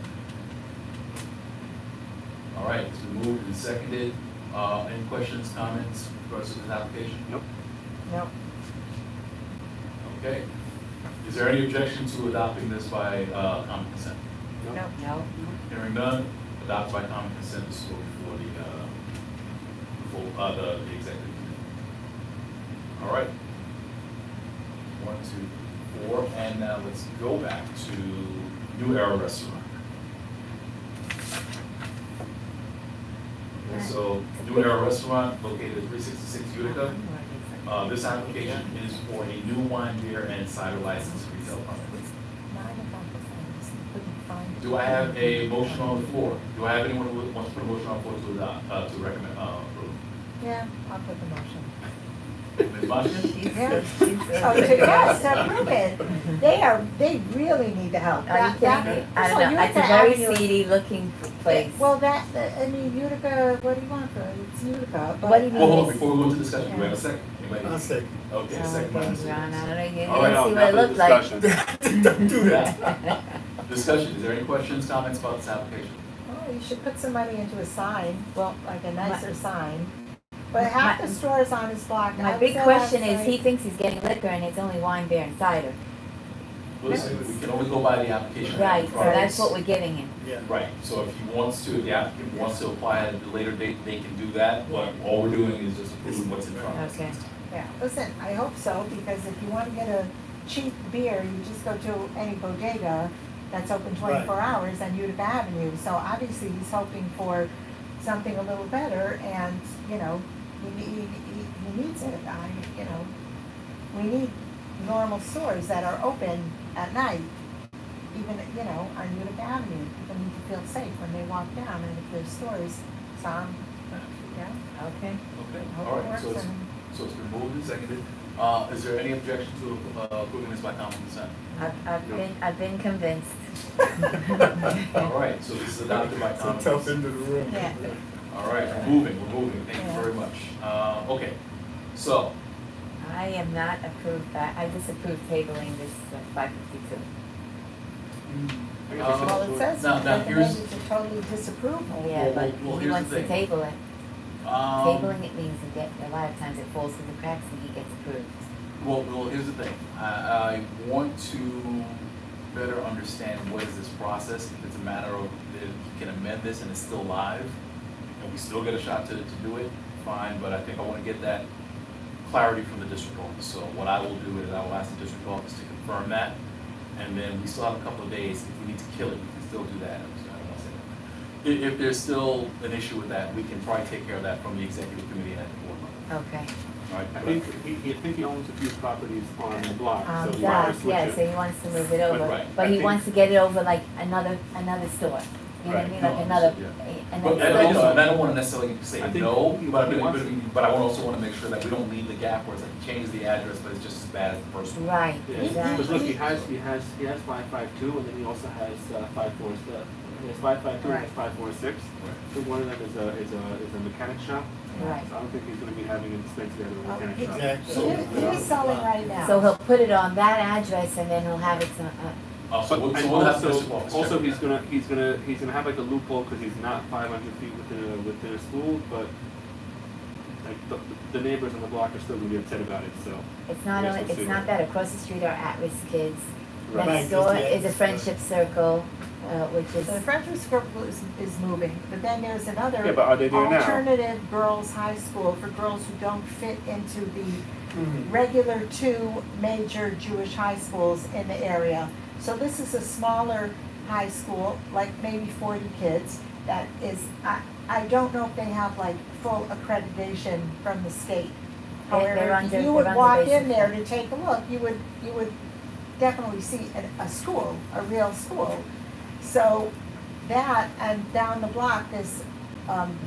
All right, it's been moved and seconded. Any questions, comments, regards to this application?
Nope.
No.
Okay. Is there any objection to adopting this by common consent?
No.
No.
Hearing none, adopt by common consent, this will be for the executive committee. All right. 1, 2, 4, and now let's go back to New Era Restaurant. Okay, so New Era Restaurant located at 366 Utica. This application is for a new wine, beer, and cider license retail permit. Do I have a motion on the floor? Do I have anyone who wants to put a motion on the floor to adopt, to recommend, approve?
Yeah, I'll put the motion.
Ms. Moshkin?
Oh, to yes, to approve it. They really need the help.
Are you kidding me? I don't know, it's a very seedy looking place.
Well, I mean, Utica, what do you want for it? It's Utica, but.
What do you
Well, hold on,
mean?
before we go to discussion, do we have a second? Anybody?
I'll second.
Okay,
Oh,
second by
thanks,
Mr.
Ron. I don't know, you
All right,
didn't see
now
what it
for the
looked like.
discussion.
Don't do that.
Discussion, is there any questions, comments about this application?
Oh, you should put some money into a sign, well, like a nicer sign. But
My-
half the stores on his block.
My
I'd
big
say
question
that's
is, he
like-
thinks he's getting liquor and it's only wine, beer, and cider.
Listen, we can always go by the application.
Right, so that's what we're giving him.
Yeah.
Right, so if he wants to, if the applicant wants to apply at a later date, they can do that, but all we're doing is just approving what's in front of us.
Okay.
Yeah, listen, I hope so, because if you want to get a cheap beer, you just go to any bodega that's open 24 hours on Utica Avenue. So obviously, he's hoping for something a little better, and, you know, he needs it. We need normal stores that are open at night, even, you know, on Utica Avenue. People need to feel safe when they walk down, and if there's stores, yeah.
Okay.
Okay,
Hope
all
it
right,
works,
so it's been moved and seconded. Is there any objection to approving this by common consent?
I've been convinced.
All right, so this is adopted by
It's a
common
tough
consent.
end of the room.
Yeah.
All right, we're moving, thank you very much. Okay, so,
I am not approved, I disapprove tabling this 552.
Well, it says
now here's,
recommended to totally disapprove.
Yeah, but
well,
he
here's
wants
the
to
thing.
table it.
um,
Tabling it means a lot of times it falls through the cracks and he gets approved.
well, here's the thing. I want to better understand what is this process. If it's a matter of that he can amend this and it's still live, and we still get a shot to do it, fine. But I think I want to get that clarity from the district office. So what I will do is I will ask the district office to confirm that, and then we still have a couple of days. If we need to kill it, we can still do that. I don't want to say that. If there's still an issue with that, we can probably take care of that from the executive committee and at the board level.
Okay.
All right.
I think he owns a few properties on the block, so he wants to
Does,
switch
yeah,
it.
so he wants to move it over,
right.
but
I
he
think-
wants to get it over like another store. You know what I
Right.
mean,
No,
like another,
yeah.
and
But
then
and
so-
I don't want to necessarily say
I think
no,
he
but
wants-
I also want to make sure that we don't leave the gap where it's like change the address, but it's just as bad as the first one.
Right,
Yeah,
exactly.
because look, he has 552, and then he also has 546. He has 552 and 546. So one of them is a mechanic shop.
Right.
So I don't think he's going to be having a dispensary at a mechanic shop.
Exactly.
He is selling right now.
So he'll put it on that address and then he'll have it,
So we'll have the district office
Also,
check.
he's gonna have like a loophole because he's not 500 feet within a school, but like the neighbors on the block are still gonna be upset about it. So
it's not
I
only,
guess we'll
it's
see.
not that, across the street are at-risk kids.
Right.
Next
Right,
door
yeah,
is a
it's,
friendship circle, which is,
So the Friendship Circle is moving, but then there's another
Yeah, but are they there now?
alternative girls' high school for girls who don't fit into the regular 2 major Jewish high schools in the area. So this is a smaller high school, like maybe 40 kids, that is, I don't know if they have like full accreditation from the state.
They're
However, if
under-
you would
they're under
walk
basic
in there to take a look, you would definitely see a school, a real school. So that, and down the block, this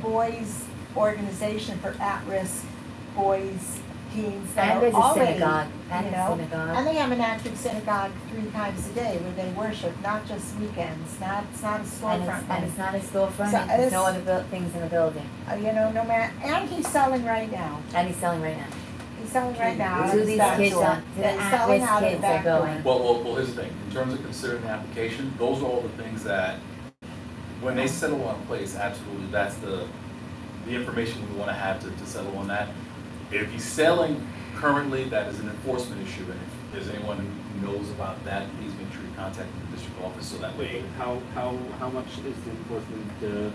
boys organization for at-risk boys, teens that
And
are
there's a
already,
synagogue, and
you
a
know,
synagogue.
and they have an active synagogue 3 times a day where they worship, not just weekends, it's not a
And
storefront.
it's not a storefront,
So
and there's no
it's-
other things in the building.
You know, no matter, and he's selling right now.
And he's selling right now.
He's selling right now. out
To
of his
these
back
kids,
door.
to the
Yeah, he's selling
at-risk
out of the
kids are
back door.
going.
Well, here's the thing, in terms of considering the application, those are all the things that, when they settle on a place, absolutely, that's the information we wanna have to settle on that. If he's selling currently, that is an enforcement issue, and if there's anyone who knows about that, please make sure you contact the district office, so that way.
How much is the enforcement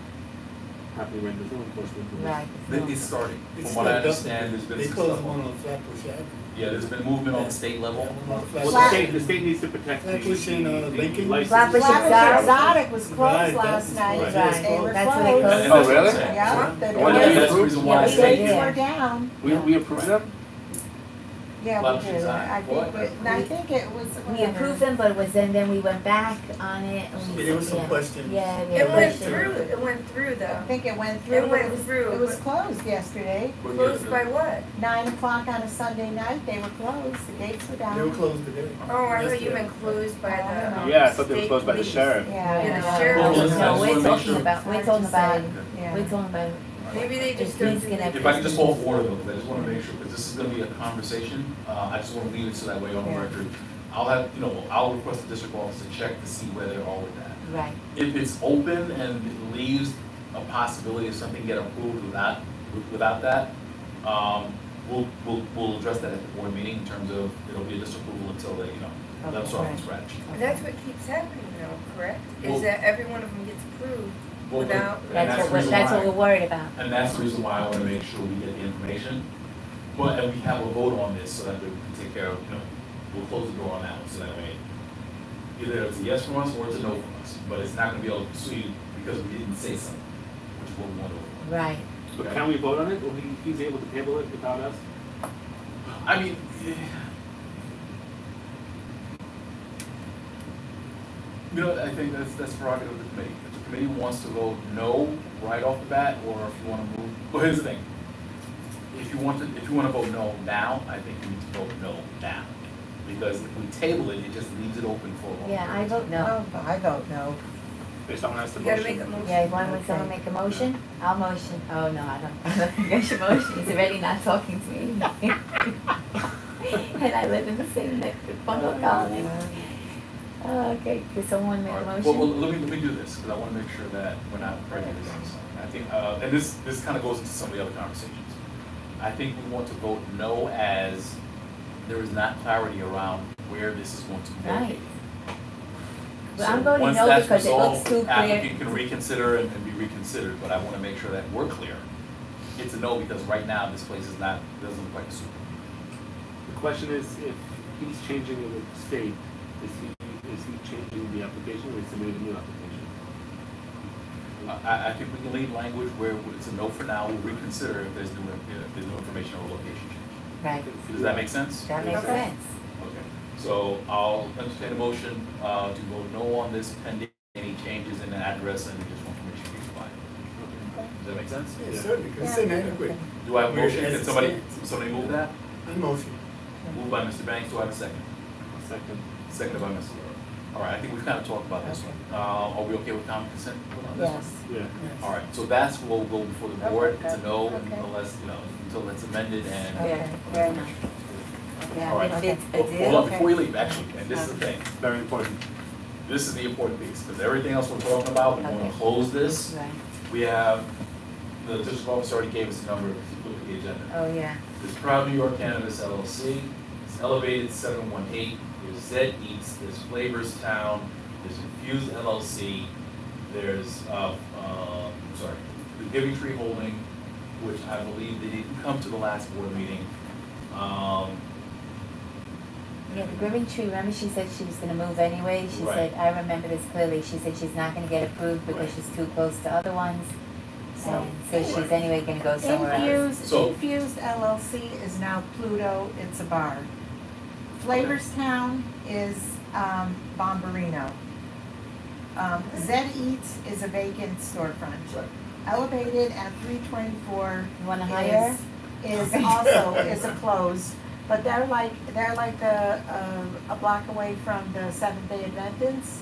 happening right? There's no enforcement.
Right.
It's starting,
It's
from what I
not done.
understand, there's been
They
some
closed
stuff.
one on Flatbush Avenue.
Yeah, there's been movement on the state level.
Well, the state needs to protect the
Flatbush and Lincoln.
licenses.
Flatbush
Exotic.
Exotic was closed
Right,
last night.
right.
They were
That's what
closed.
they closed.
And that's what I'm
really?
saying.
Yeah.
So,
the
Why
doors-
did
that's the reason why I
Yeah,
The
say.
gates
Yeah.
were down.
We approved them?
Yeah,
Flatbush
we did.
Exotic.
I
What?
think, I think it was.
We approved them, but it was then we went back on it and we.
There was some
yeah.
questions.
Yeah, we
It
had
went
questions.
through, it went through
I
though.
think it went through.
It went
but
through,
It was
but-
closed yesterday.
Closed by what?
9 o'clock on a Sunday night, they were closed, the gates were down.
They were closed today.
Oh, I thought you
Yesterday.
meant closed by the.
Yeah, I thought they were
state
closed by the
police.
sheriff.
Yeah.
Yeah, the
yeah.
sheriff.
Well, listen, I
No,
just
we're
wanna make
talking
sure-
about, we're
Hard
talking
to
about,
say. Yeah.
we're talking about.
Maybe they just
Please
don't.
get up.
If I can just hold for order though, because I just wanna make sure, because this is gonna be a conversation, I just wanna leave it so that way on the
Yeah.
record. I'll request the district office to check to see where they're all with that.
Right.
If it's open and it leaves a possibility of something get approved without that, we'll address that at the board meeting in terms of, it'll be a disapproval until they, let them start from scratch.
And that's what keeps happening now, correct?
Well-
Is that every one of them gets approved
Well,
without.
and
That's
the
what,
reason
that's what
why-
we're worried about.
And that's the reason why I wanna make sure we get the information. But, and we have a vote on this so that we can take care of, we'll close the door on that one, so that way, either it's a yes from us or it's a no from us. But it's not gonna be able to sue you because we didn't say something, which is what we want to.
Right.
But can we vote on it, or he's able to table it without us?
I mean, I think that's prerogative of the committee. If the committee wants to vote no right off the bat, or if you wanna move, well, here's the thing. If you wanna vote no now, I think you need to vote no now. Because if we table it, it just leaves it open for a long
Yeah, I
period.
vote no.
Oh, I vote no.
If someone has to
You gotta
motion.
make a motion.
Yeah, you want someone to make a motion? I'll motion. Oh, no, I don't think I should motion. He's already not talking to me. And I live in the same bungalow colony. Okay, does someone make a
All right.
motion?
Well, let me do this, because I wanna make sure that we're not prejudicing. I think, and this kinda goes into some of the other conversations. I think we want to vote no as there is not clarity around where this is going to be
Right.
located.
But
So
I'm voting
once
no
that's
because it looks
resolved,
too clear.
Applicant can reconsider and be reconsidered, but I wanna make sure that we're clear. It's a no, because right now, this place is not, doesn't look like a super.
The question is, if he's changing the state, is he changing the application, or is he submitting a new application?
I think we can leave language where it's a no for now, we'll reconsider if there's new information or location change.
Right.
Does that make sense?
That makes
Okay.
sense.
Okay, so I'll entertain a motion to vote no on this pending any changes in the address and additional information being provided. Does that make sense?
Yeah, certainly, because it's inadequate.
Do I have a motion?
As
Can
it
somebody
stands.
move that?
I motion.
Moved by Mr. Banks, do I have a second?
Second.
Seconded by Mr. Lura. All right, I think we've kind of talked about this one. Are we okay with common consent on this one?
Yes.
Yeah.
All right, so that's what will go before the board, it's a no
Okay.
unless, until it's amended and.
Okay, fair enough. Yeah,
All right.
if it's a
Hold
deal.
on, before you leave, actually, and this is the thing,
Very important.
this is the important piece, because everything else we're talking about, we want
Okay.
to close this.
Right.
We have, the district officer already gave us a number to look at the agenda.
Oh, yeah.
There's Proud New York Cannabis LLC, it's Elevated 718, there's Zed Eats, there's Flavors Town, there's Infused LLC, there's, the Giving Tree Holding, which I believe they didn't come to the last board meeting.
Yeah, the Giving Tree, remember she said she was gonna move anyway? She
Right.
said, I remember this clearly, she said she's not gonna get approved because
Right.
she's too close to other ones. And so she's
Right.
anyway gonna go somewhere else.
Infused,
So-
Infused LLC is now Pluto, it's a bar. Flavorstown is Bomberino. Zed Eats is a vacant storefront. Elevated at 324
You wanna hire?
is also is a closed, but they're like a block away from the Seventh-day Adventist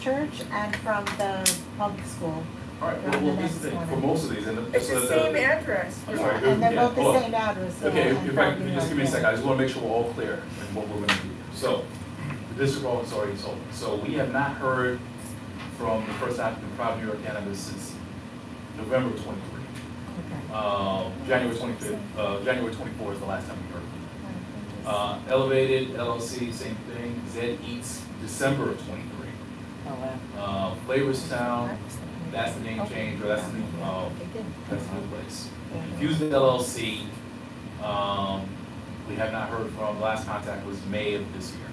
church and from the public school.
All right,
They're on
well,
the
this is
next
the
one.
thing, for most of these, and
It's the same address.
I'm
Yeah,
sorry,
and they're
yeah,
both the
hold on.
same address. so
Okay,
I'm
if I,
probably
just give me a
not-
second, I just wanna make sure we're all clear in what we're gonna do here. So, the district office already sold. So we have not heard from the first applicant, Proud New York Cannabis, since November 23. January 25th, January 24th is the last time we heard from them. Elevated LLC, same thing. Zed Eats, December of 23.
Oh, wow.
Flavorstown, that's the name change, or that's the new, that's the new place. Fused LLC, we have not heard from, last contact was May of this year.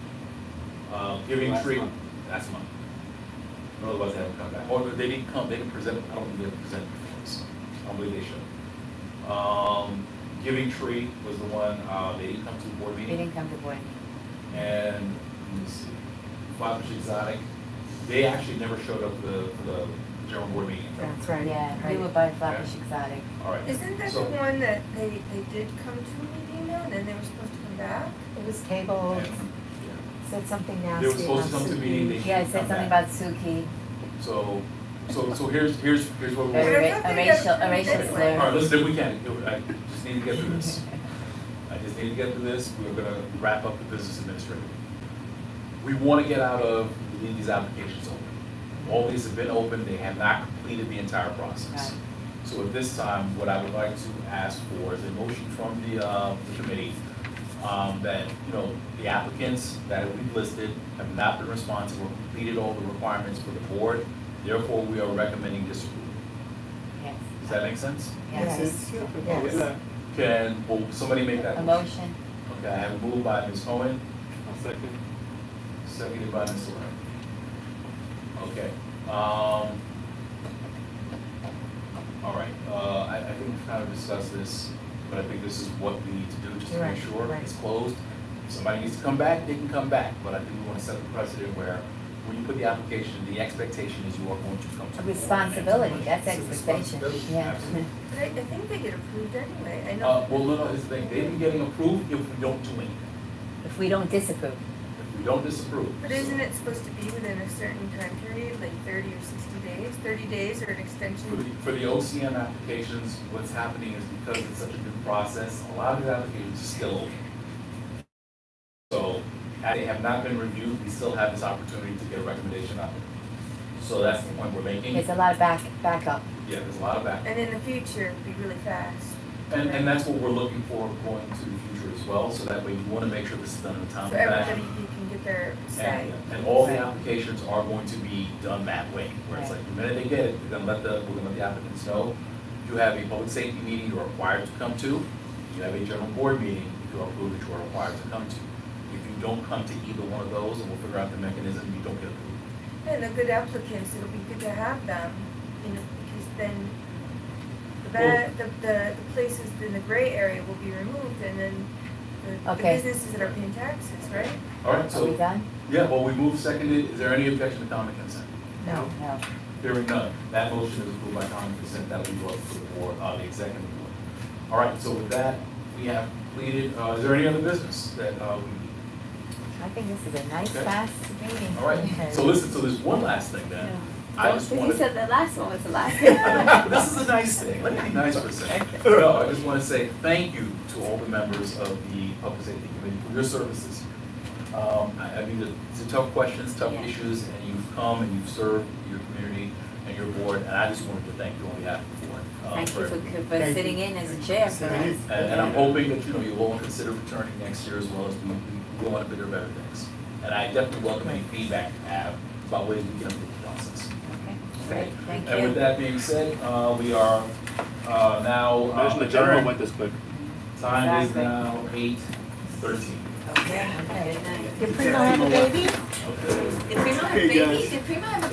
Giving
Last
Tree,
month.
last month. Otherwise they haven't come back, or they didn't come, they didn't present, I don't think they presented before us. I don't believe they should. Giving Tree was the one, they didn't come to the board
They
meeting.
didn't come to board meeting.
And, let me see, Flatbush Exotic, they actually never showed up for the general board meeting.
That's right.
Yeah, we were by Flatbush Exotic.
All right.
Isn't that the
So-
one that they did come to a meeting now, and then they were supposed to come back?
It was tabled,
And,
said something nasty.
They were supposed to
about
come to
Suki.
meeting, they
Yeah, it
didn't
said
come
something
back.
about Suki.
So here's what we're.
Very
I thought they
racial,
got
a racial
approved
slur.
All right, listen, if we can, I just need to get through this. I just need to get through this, we're gonna wrap up the business administrator. We wanna get out of, leave these applications open. All these have been open, they have not completed the entire process.
Right.
So at this time, what I would like to ask for is a motion from the committee, that, you know, the applicants that we've listed have not been responsive or completed all the requirements for the board, therefore we are recommending disapproval.
Yes.
Does that make sense?
Yes,
Yes.
yes.
Will somebody make that
A
motion?
motion.
Okay, I have a move by Ms. Cohen,
I'll second.
seconded by Ms. Loren. Okay, all right, I think we've kind of discussed this, but I think this is what we need to do, just to
Right,
make sure
right.
it's closed. If somebody needs to come back, they can come back, but I think we want to set the precedent where, when you put the application, the expectation is you are going to come to.
A
the board.
responsibility, that's
It's a
expectation,
responsibility,
yeah.
absolutely.
But I think they get approved anyway, I know.
Well, no, it's the thing, they've been getting approved if we don't do anything,
If we don't disapprove.
if we don't disapprove.
But isn't it supposed to be within a certain time period, like 30 or 60 days? 30 days or an extension?
For the OCM applications, what's happening is because it's such a new process, a lot of the applications are still open. So, as they have not been reviewed, we still have this opportunity to get a recommendation out there. So that's the point we're making.
There's a lot of backup.
Yeah, there's a lot of back.
And in the future, be really fast.
And that's what we're looking for going to the future as well, so that way we want to make sure this is done in a
So
timely
everybody
fashion.
you can get their say.
And all the applications are going to be done that way, where it's like, the minute they get it, we're gonna let the applicants know. You have a public safety meeting you're required to come to, you have a general board meeting if you're approved that you are required to come to. If you don't come to either one of those, and we'll figure out the mechanism, you don't get approved.
And the good applicants, it'll be good to have them, you know, because then the places in the gray area will be removed, and then the
Okay.
businesses that are paying taxes, right?
All right,
Are
so,
we done?
yeah, well, we moved seconded, is there any objection to common consent?
No.
No.
Hearing none, that motion is approved by common consent, that will be brought to the board, the executive board. All right, so with that, we have completed, is there any other business that,
I think this is a nice,
Okay.
fast meeting.
all right, so listen, so there's one last thing then. I just
You
wanted.
said the last one was the last one.
This is a nice thing, let me be nice for a second. No, I just want to say thank you to all the members of the Public Safety Committee for your services. I mean, it's tough questions, tough issues, and you've come and you've served your community and your board, and I just wanted to thank you on behalf of the board.
Thank you
everything.
for sitting in as a chair for us.
And I'm hoping that, you know, you will consider returning next year as well, as we want to bigger, better things. And I definitely welcome any feedback you have about ways we can improve the process.
Okay, great, thank
And with
you.
that being said, we are now
Imagine the general
adjourned.
went this quick.
Time is
Exactly.
now 8:13.
Okay, good night.
Did Primo have a baby?
Okay.
Did Primo have a
Okay,
baby?
guys.
Did Primo have a baby?